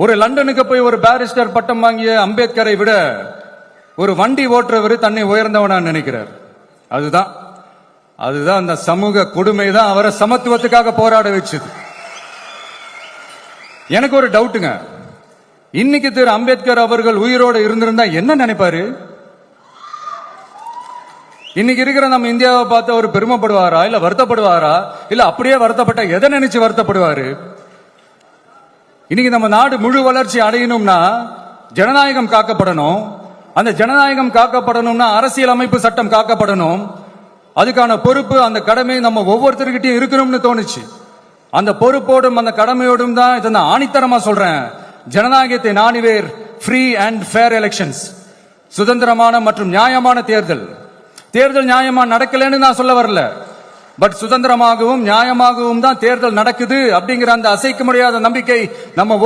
ஒரு லண்டனுக்கு போய் ஒரு பாரிஸ்டர் பட்டம் வாங்கிய அம்பேத்கரை விட ஒரு வண்டி ஓட்டுறவர் தன்னை உயர்ந்தவனா நினைக்கிறார். அதுதான் அந்த சமூக கொடுமை தான் அவரை சமத்துவத்துக்காக போராட வச்சது. எனக்கு ஒரு டவுட்டுங்க, இன்னைக்கு திரு அம்பேத்கர் அவர்கள் உயிரோடு இருந்திருந்தா என்ன நினைப்பாரு? இன்னைக்கு இருக்கிற நம்ம இந்தியாவை பார்த்து அவர் பெருமைப்படுவாரா, இல்ல வருத்தப்படுவாரா, இல்ல அப்படியே வருத்தப்பட்ட எதை நினைச்சு வருத்தப்படுவாரு? இன்னைக்கு நம்ம நாடு முழு வளர்ச்சி அடையணும்னா ஜனநாயகம் காக்கப்படணும். அந்த ஜனநாயகம் காக்கப்படணும்னா அரசியல் அமைப்பு சட்டம் காக்கப்படணும். அதுக்கான பொறுப்பு, அந்த கடமை நம்ம ஒவ்வொருத்தருக்கிட்டையும் இருக்கணும்னு தோணுச்சு. அந்த பொறுப்போடும் அந்த கடமையோடும் தான் இதை நான் ஆணித்தரமா சொல்றேன். ஜனநாயகத்தை நாணிவேர் ஃப்ரீ அண்ட் ஃபேர் எலெக்ஷன்ஸ், சுதந்திரமான மற்றும் நியாயமான தேர்தல். தேர்தல் நியாயமா நடக்கலன்னு நான் சொல்ல வரல, பட் சுதந்திரமாகவும் நியாயமாகவும் தான் தேர்தல் நடக்குது அப்படிங்கிற அந்த அசைக்க முடியாத நம்பிக்கை நம்ம